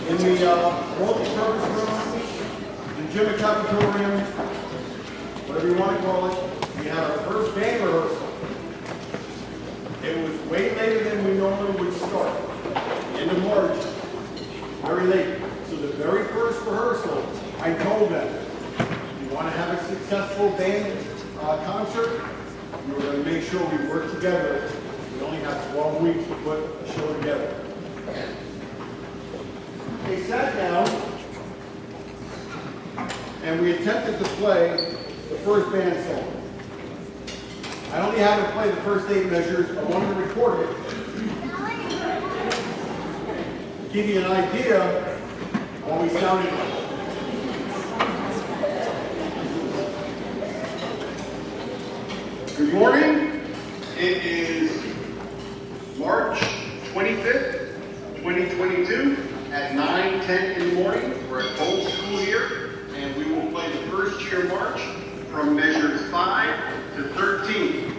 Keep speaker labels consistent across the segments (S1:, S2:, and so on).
S1: in the multi-purpose room, the gym and cafetorium, whatever you want to call it. We had our first band rehearsal. It was way later than we normally would start. End of March, very late. So the very first rehearsal, I told them, you want to have a successful band concert, we're going to make sure we work together. We only have 12 weeks to put a show together. They sat down, and we attempted to play the first band song. I only had to play the first 8 measures. I wanted to record it. To give you an idea of what we sounded like. Good morning. It is March 25th, 2022 at 9:10 in the morning. We're at Bold School here, and we will play the first year march from measures 5 to 13.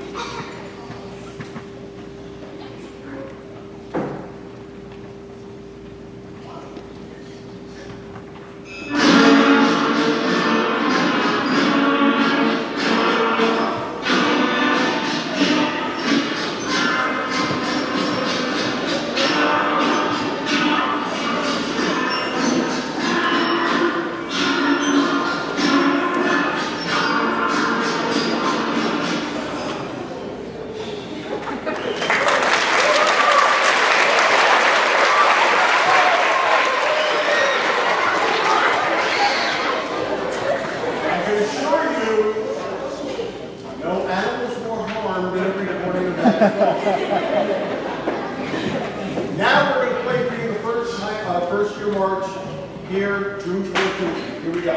S1: Now we're going to play for you the first year march here, June 14th. Here we go.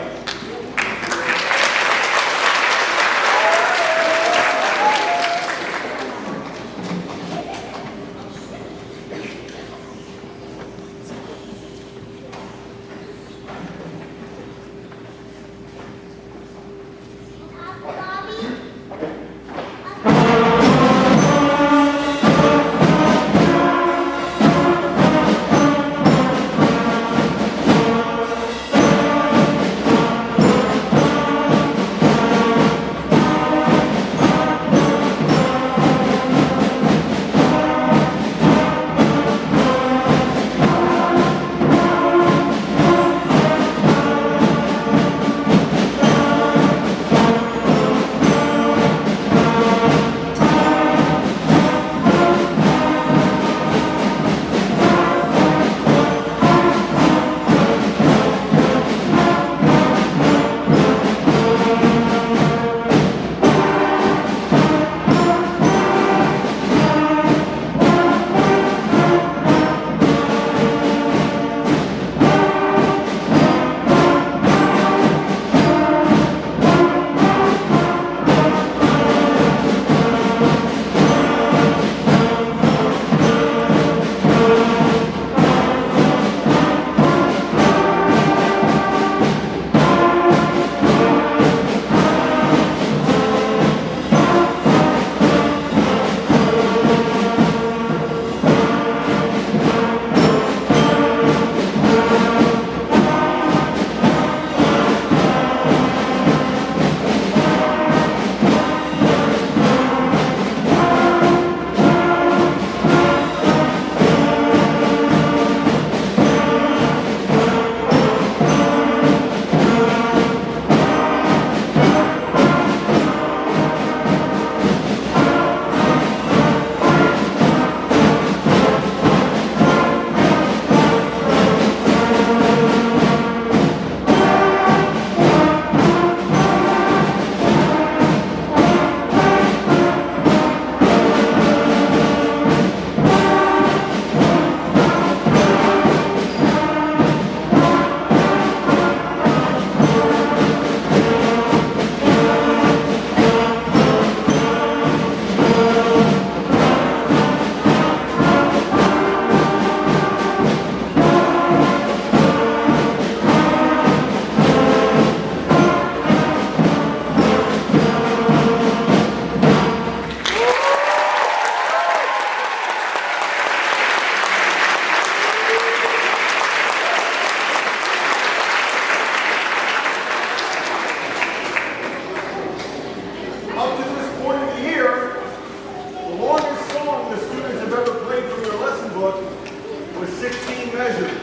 S1: was 16 measures.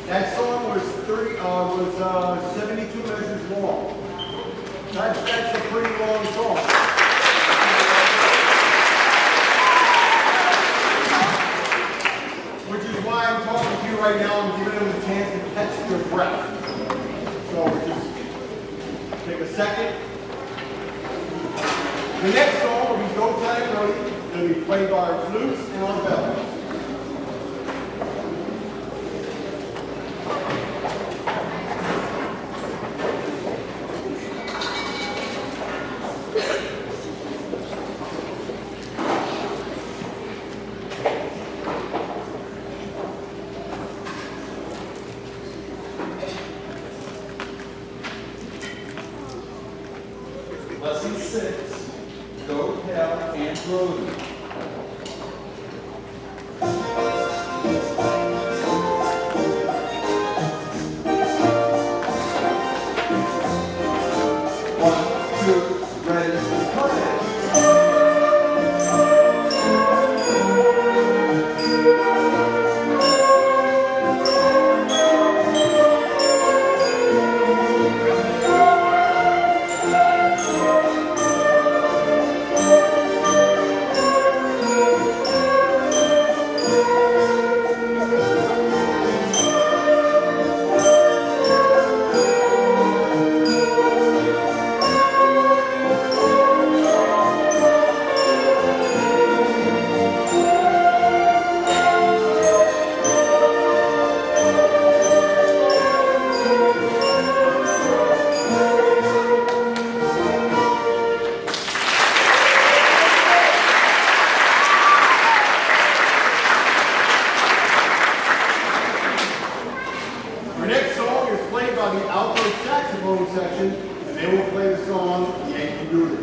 S1: That song was 72 measures long. That's a pretty long song. Which is why I'm talking to you right now. I'm giving them a chance to catch their breath. So just take a second. The next song will be Go Time Road. It'll be played by our flutes and our bells.
S2: Lesson 6, Go Tell and Brody.
S1: The alto saxophone section, and they will play the song Yankee Doodle.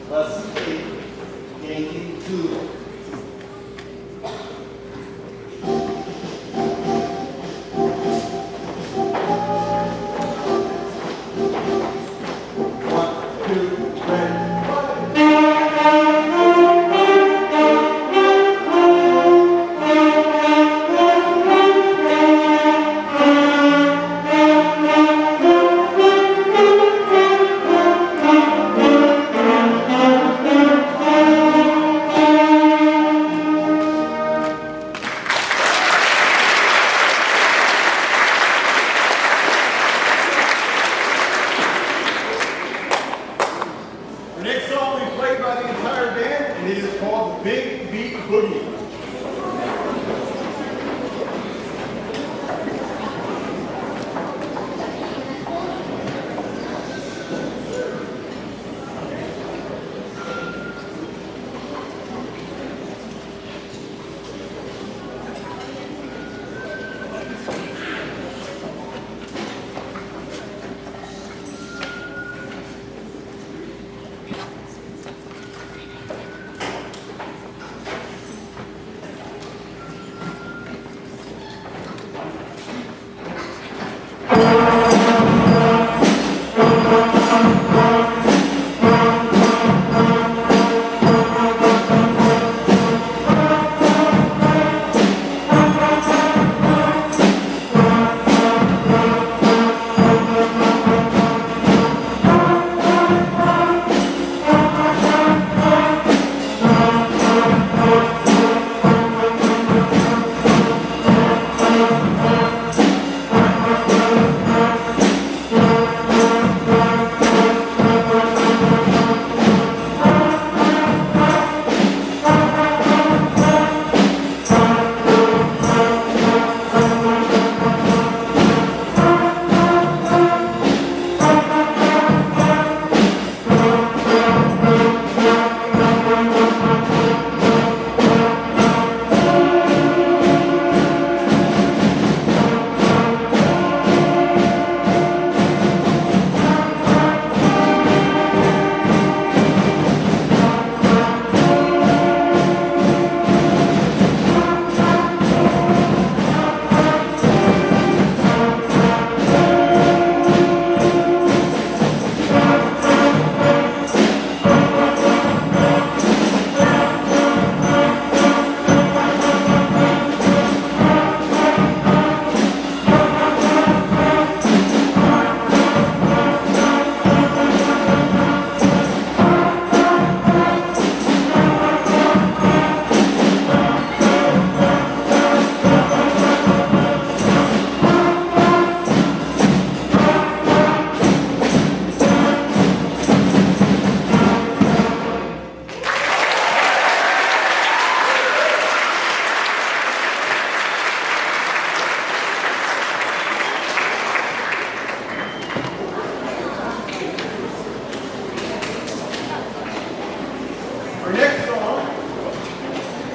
S2: Lesson 8, Yankee Doodle.
S1: The next song will be played by the entire band, and it is called Big Beat Boogie.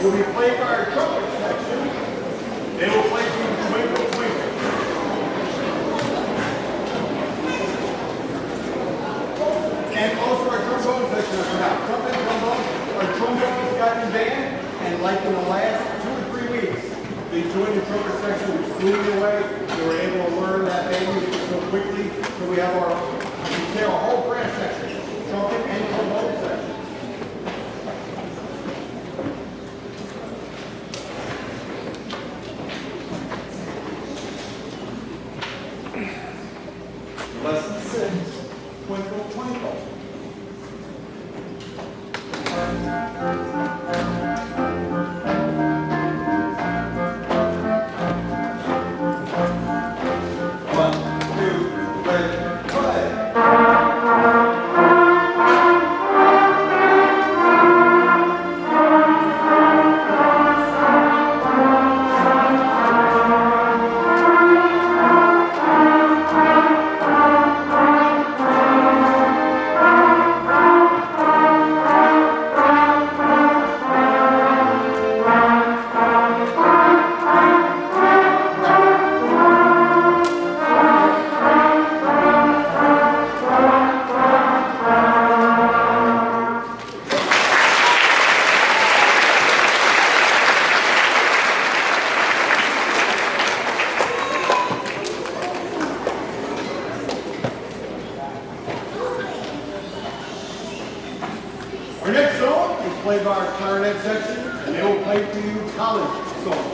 S1: will be played by our trumpet section. They will play through Twinkle Twinkle. And also our trombone section is out. Trumpet, trombone, our trombones got in band, and like in the last 2 or 3 weeks, they joined the trumpet section, which blew me away. They were able to learn that band music so quickly. So we have our, you can say our whole brass section, trumpet and trombone section.
S2: Lesson 6, Twinkle Twinkle.
S1: Our next song is played by our clarinet section, and they will play for you college song.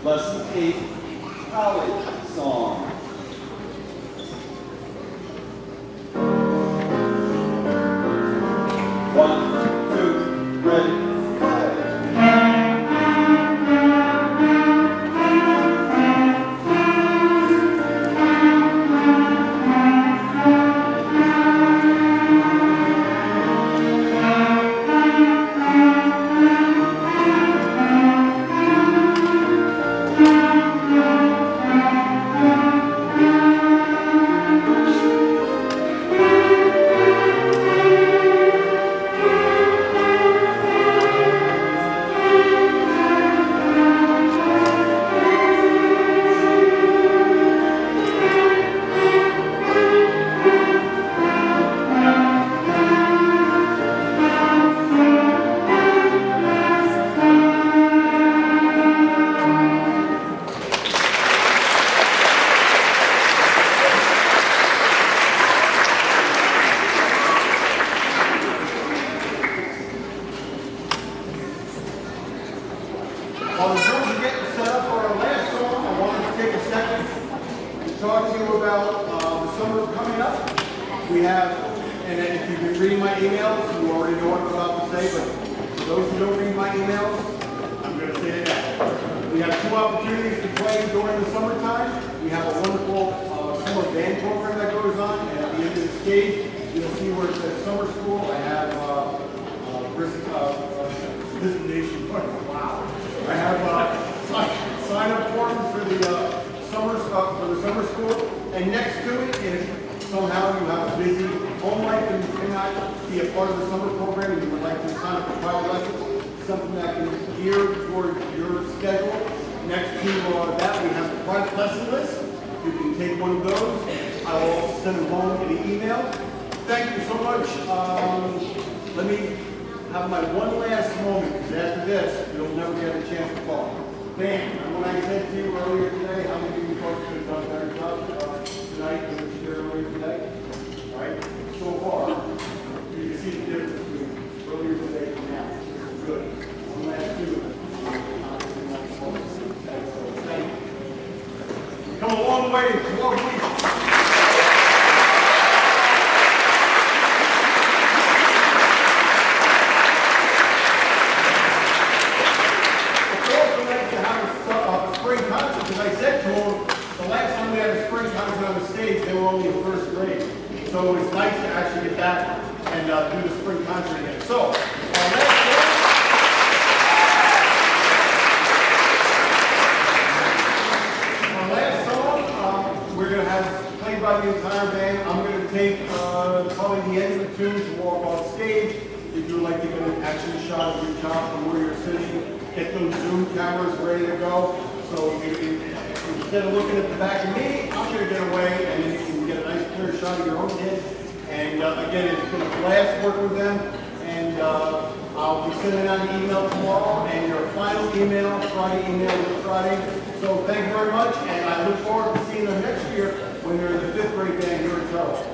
S2: Lesson 8, College Song. One, two, ready.
S1: While the drums are getting set up for our last song, I wanted to take a second to talk to you about the summer coming up. We have, and if you've been reading my emails, you already know what I'm about to say, but for those who don't read my emails, I'm going to say it now. We have 2 opportunities to play during the summertime. We have a wonderful summer band program that goes on, and at the end of the stage, you'll see where it says summer school. I have designation. Wow. I have sign up forms for the summer school, and next to it, if somehow you have a busy home life and you cannot be a part of the summer program and you would like to sign up for private lessons, something that can gear toward your schedule. Next to that, we have the private lesson list. You can take one of those. I will also send them home in an email. Thank you so much. Let me have my one last moment, because after this, you'll never get a chance to call. Bam, and when I said to you earlier today, how many of you folks could have done a better job tonight than what you did earlier today? All right? So far, you can see the difference between earlier today and now. Good. One last two. Thank you. Come a long way in 12 weeks. So it's nice to actually get back and do the spring concert again. So, our get those Zoom cameras ready to go. So instead of looking at the back of me, I'm going to get away and then you can get a nice clear shot of your own kid. And again, it's been a blast working with them. And I'll be sending out an email tomorrow and your final email, Friday email this Friday. So thank you very much. And I look forward to seeing them next year when they're in the 5th grade band here in Charlotte.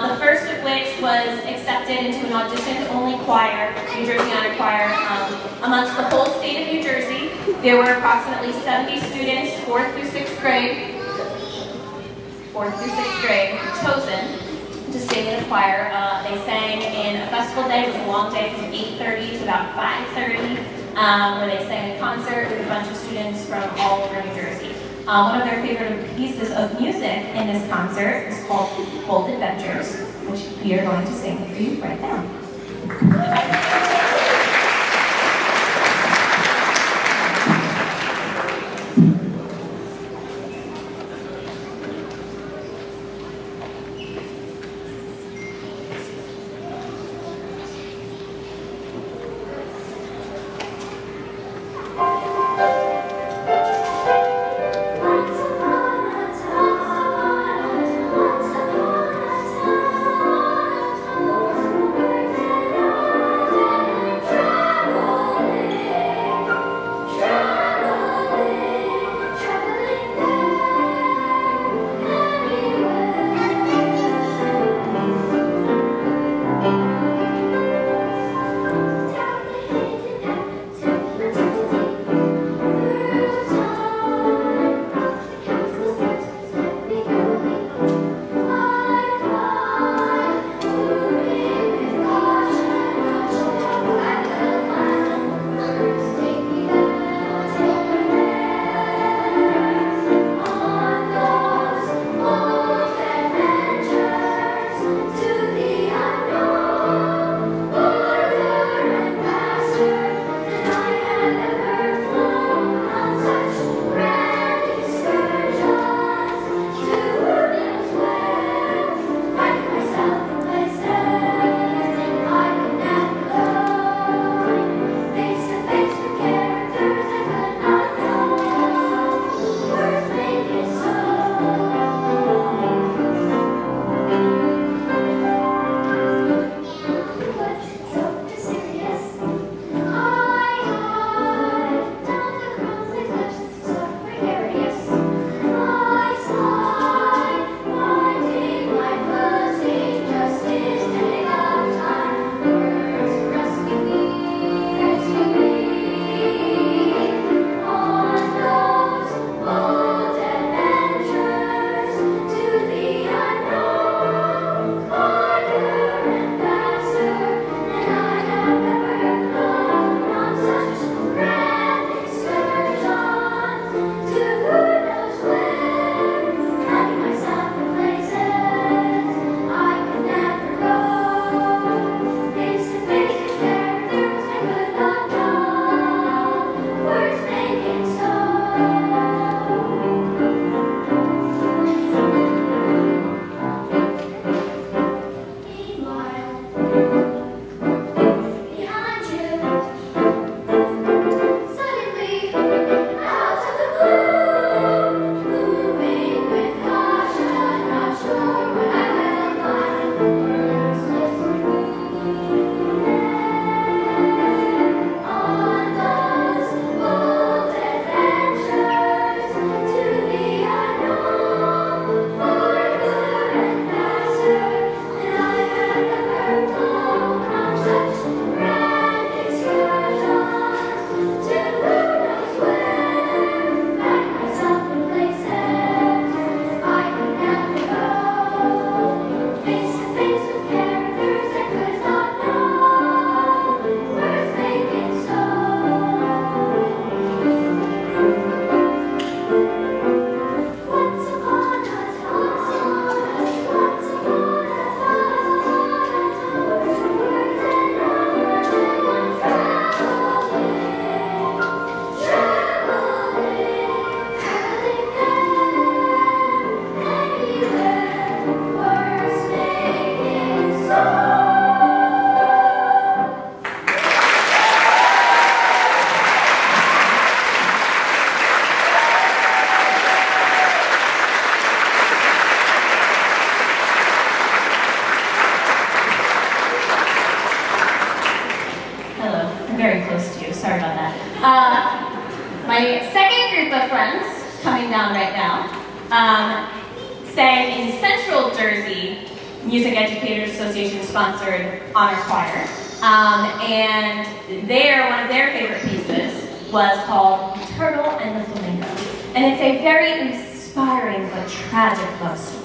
S3: The first of which was accepted into an audition-only choir, New Jersey Honor Choir, amongst the whole state of New Jersey. There were approximately 70 students, 4th through 6th grade, chosen to sing in a choir. They sang in a festival day. It was a long day from 8:30 to about 5:30, where they sang in concert with a bunch of students from all over New Jersey. One of their favorite pieces of music in this concert is called Bold Adventures, which we are going to sing for you right now.
S4: Once upon a time
S3: My second group of friends, coming down right now, sang in Central Jersey Music Educators Association sponsored honor choir. And one of their favorite pieces was called Turtle and the Flamingo. And it's a very inspiring but tragic love story.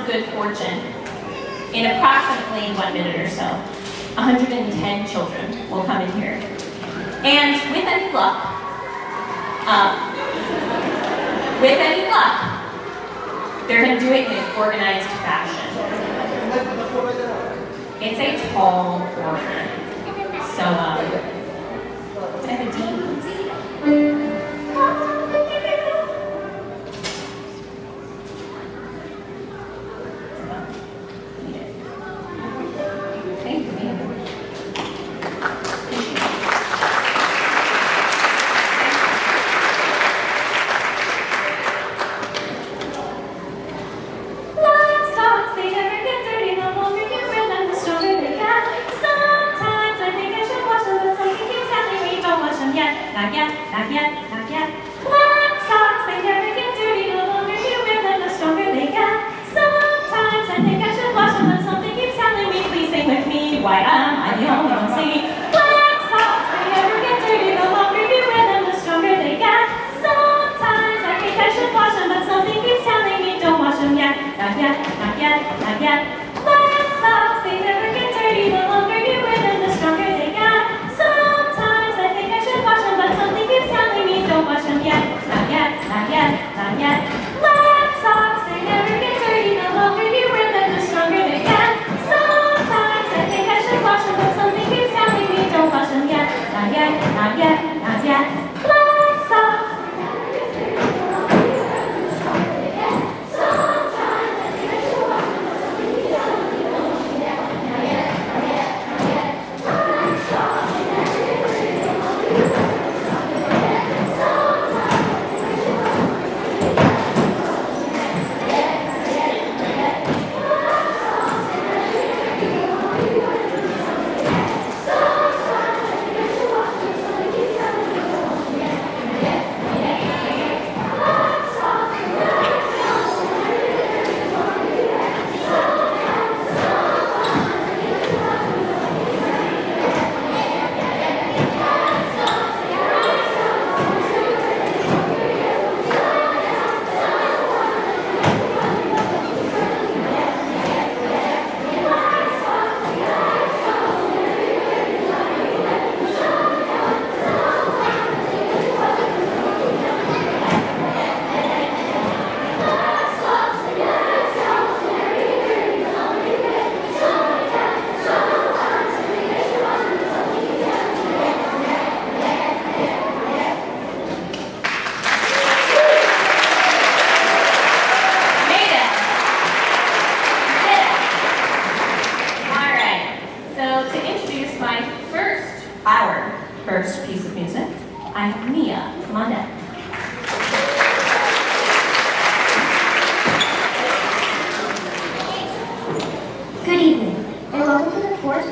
S3: Good fortune, in approximately 1 minute or so, 110 children will come in here. And with any luck, they're going to do it in an organized fashion. It's a tall order. So, can I have a D, please? Not yet.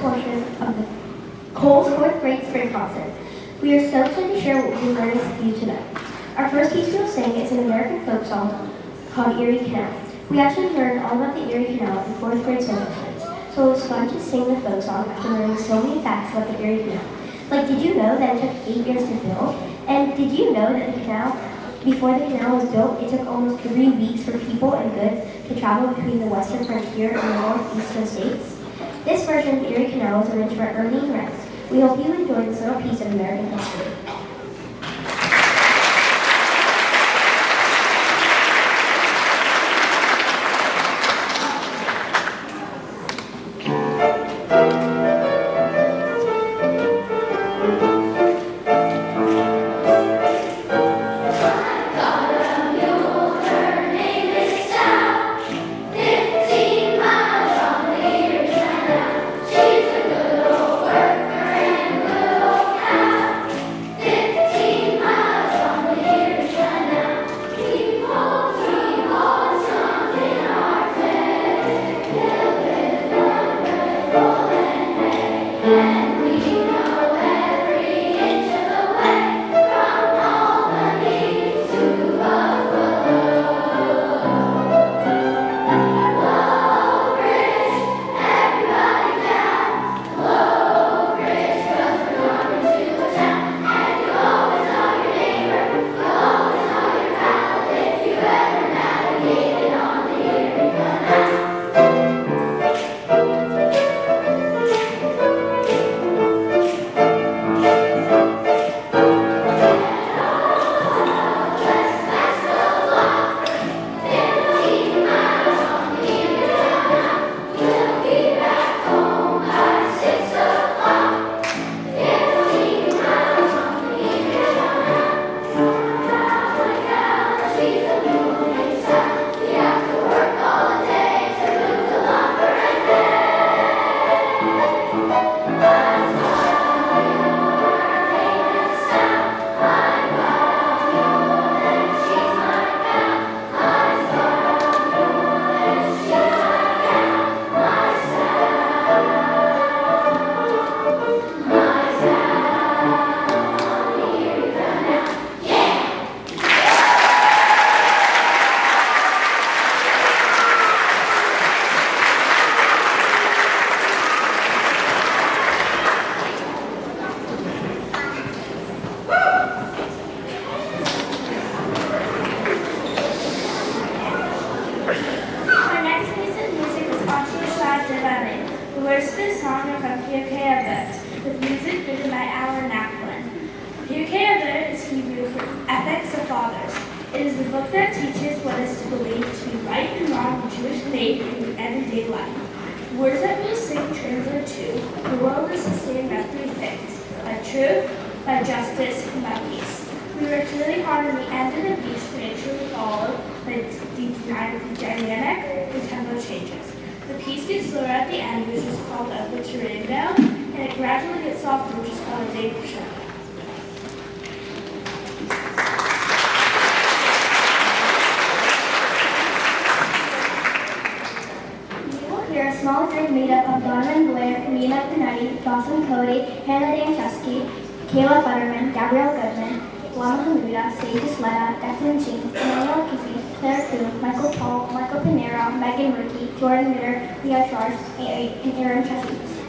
S4: portion of the Cole's 4th grade spring concert. We are so excited to share what we learned with you tonight. Our first piece we will sing is an American folk song called Erie Canal. We actually learned all about the Erie Canal in 4th grade social studies, so it was fun to sing the folk song after learning so many facts about the Erie Canal. Like, did you know that it took 8 years to build? And did you know that before the canal was built, it took almost 3 weeks for people and goods to travel between the western frontier and the northeastern states? This version of the Erie Canal was arranged by Ernie and Rex. We hope you enjoy this little piece of American history.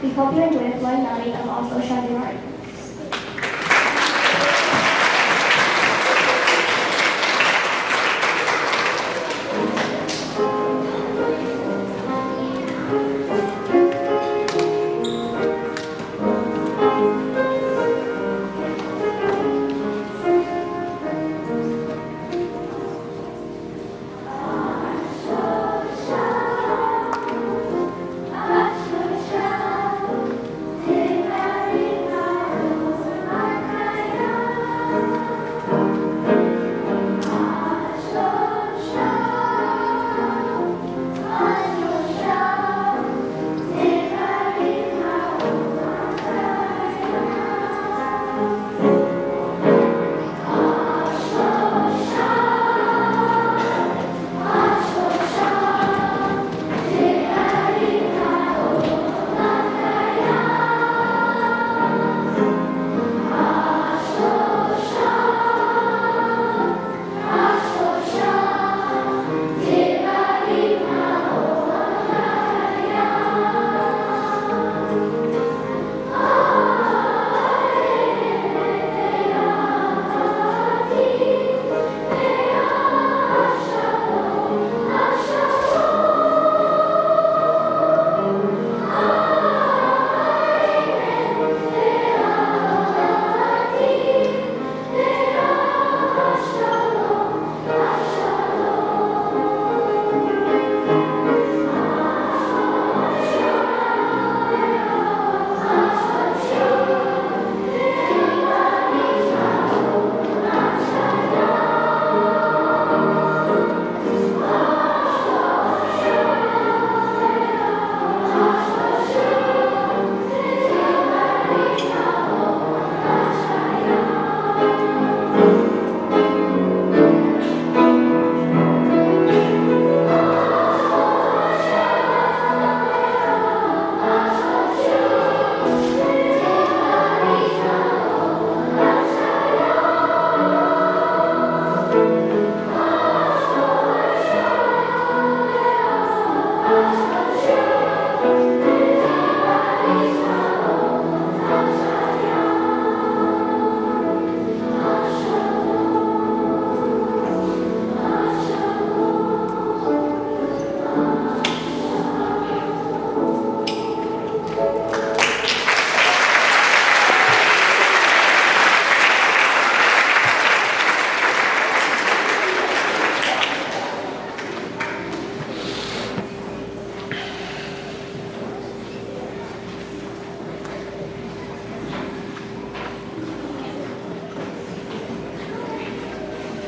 S4: We hope you enjoy the flowing melody of Also Shall Your Heart.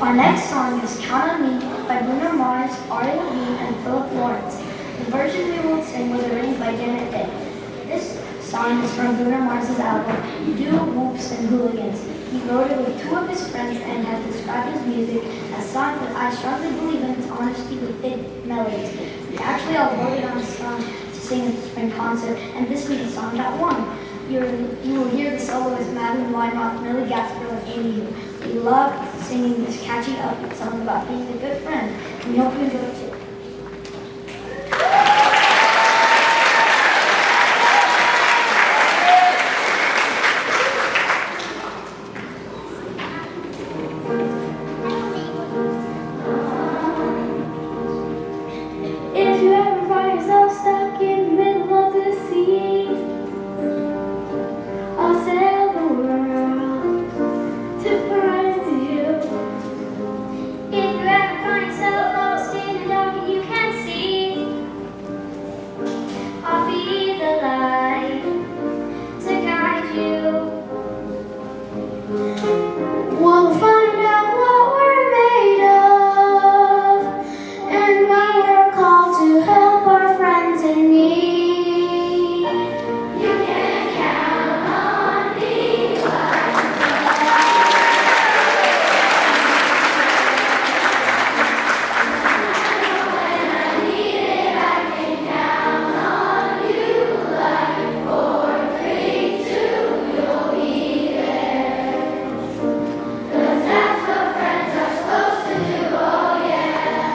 S4: Our next song is Count on Me by Bruno Mars, Ari Levine, and Philip Lawrence. The version we will sing was arranged by Janet Day. This song is from Bruno Mars's album, Do Whoops and Hooligans. He wrote it with two of his friends and has described his music as songs that I strongly believe in its honesty with big melodies. We actually all voted on a song to sing at the spring concert, and this was the song that won. You will hear the soloists Madeline Weinoff, Millie Gasper, and Amy Hu. We love singing this catchy upbeat song about being a good friend. We hope you enjoy it too. If you ever find yourself stuck in the middle of the sea, I'll sail the world to find you. If you ever find yourself lost in the dark and you can't see, I'll be the light to guide you. We'll find out what we're made of, and when we're called to help our friends in need. You can count on me like when I need it, I can count on you like 4, 3, 2, you'll be there. 'Cause that's what friends are supposed to do, oh yeah.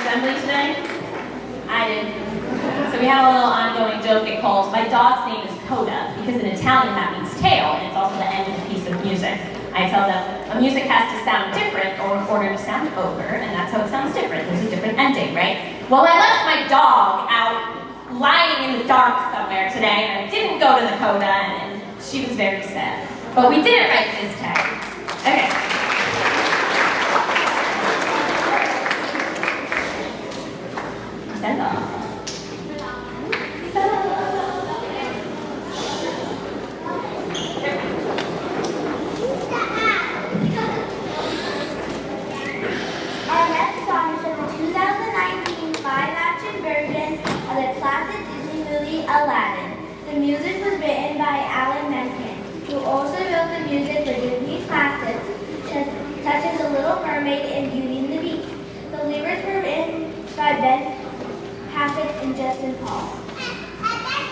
S3: assembly today? I did. So we had a little ongoing joke at Cole's. My dog's name is Coda, because in Italian that means tail, and it's also the end of a piece of music. I tell them, a music has to sound different in order to sound over, and that's how it sounds different. There's a different ending, right? Well, I left my dog out lying in the dark somewhere today, and I didn't go to the Coda, and she was very sad. But we did it right this time. Okay. Stand up.
S4: Our next song is from the 2019 live-action version of the The music was written by Alan Menken, who also wrote the music for Disney classics such as The Little Mermaid and Beauty and the Beast. The lyrics were written by Ben Hackett and Justin Paul.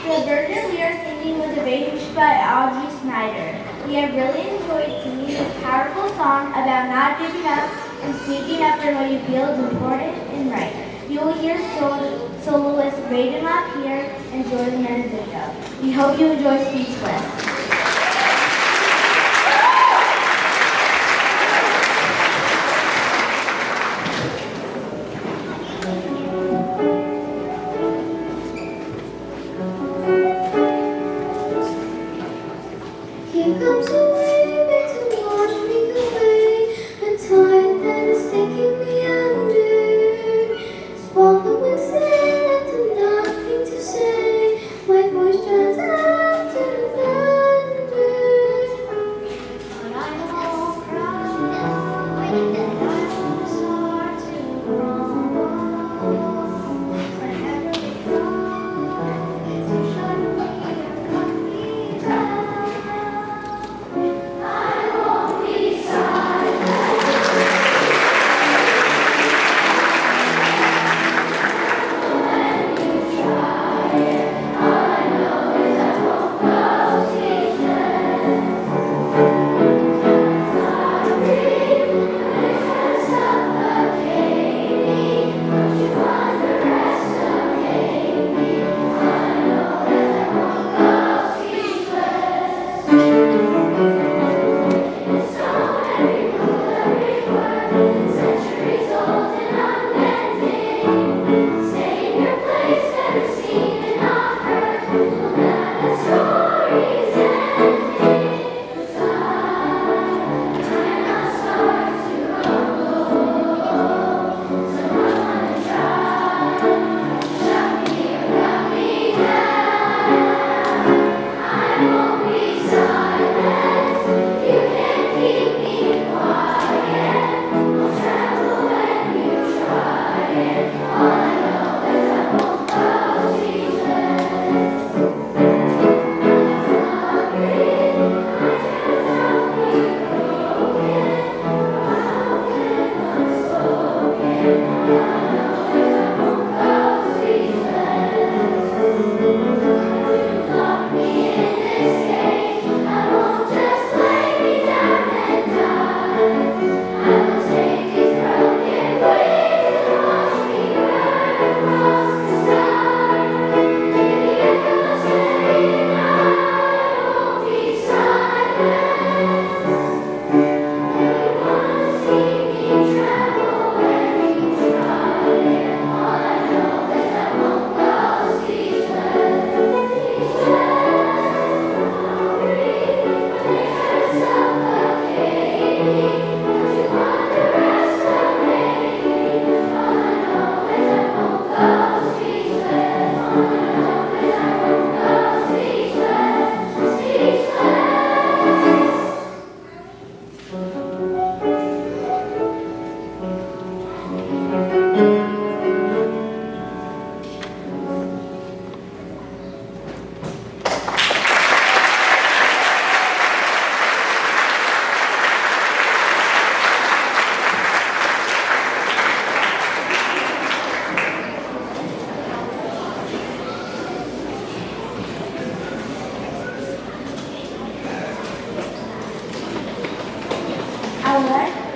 S4: The version we are singing was arranged by Audrey Snyder. We have really enjoyed singing this powerful song about not giving up and speaking up for what you feel is important and right. You will hear soloists Raiden Lapierre and Jordan Menzico. We hope you enjoy Speechless.
S5: Here comes a wave to wash me away, a tide that is taking me under. Swallowing sand after nothing to say, my voice drowns out to the thunder. But I won't cry, and I won't start to crumble. Whenever they try to shut me or cut me down,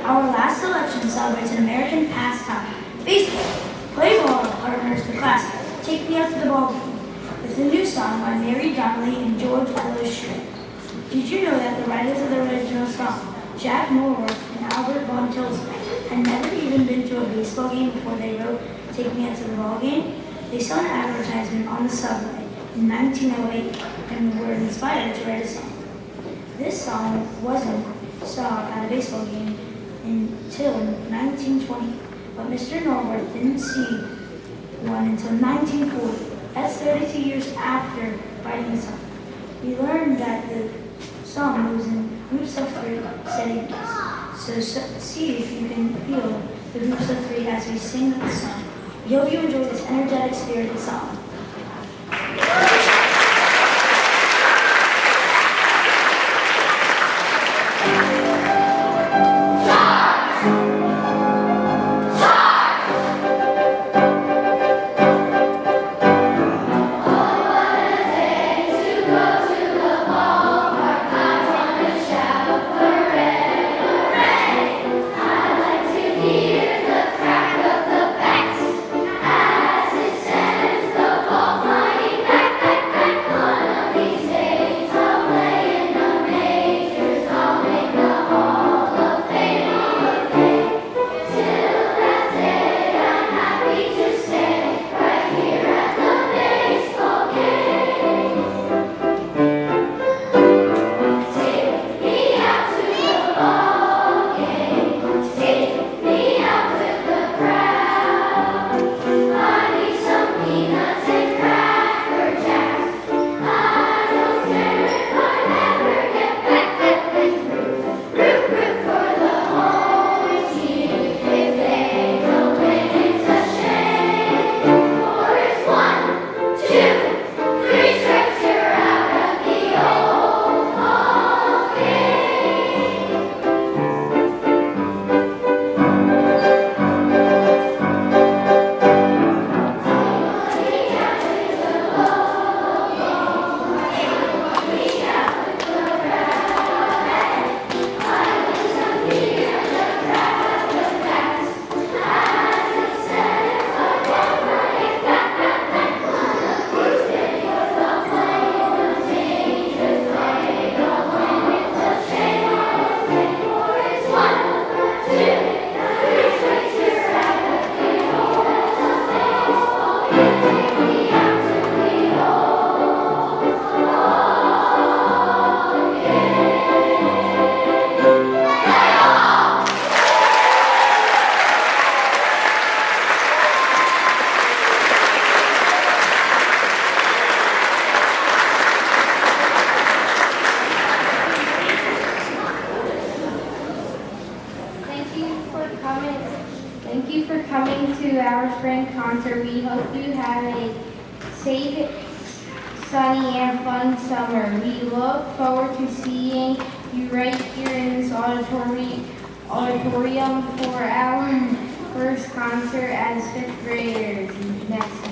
S6: Our last selection celebrates an American pastime, baseball. Play ball partners the classic, Take Me Out to the Ball Game. It's a new song by Mary Donnelly and George Willow Strait. Did you know that the writers of the original song, Jack Norworth and Albert Von Tilson, had never even been to a baseball game before they wrote Take Me Out to the Ball Game? They saw an advertisement on the subway in 1908 and were inspired to write a song. This song wasn't sung at a baseball game until 1920, but Mr. Norworth didn't see one until 1940. That's 32 years after writing the song. We learned that the song moves in groups of three steady beats. So see if you can feel the groups of three as we sing the song. We hope you enjoy this energetic, spirited song.
S7: concert. We hope you have a safe, sunny, and fun summer. We look forward to seeing you right here in this auditorium for our first concert as fifth graders next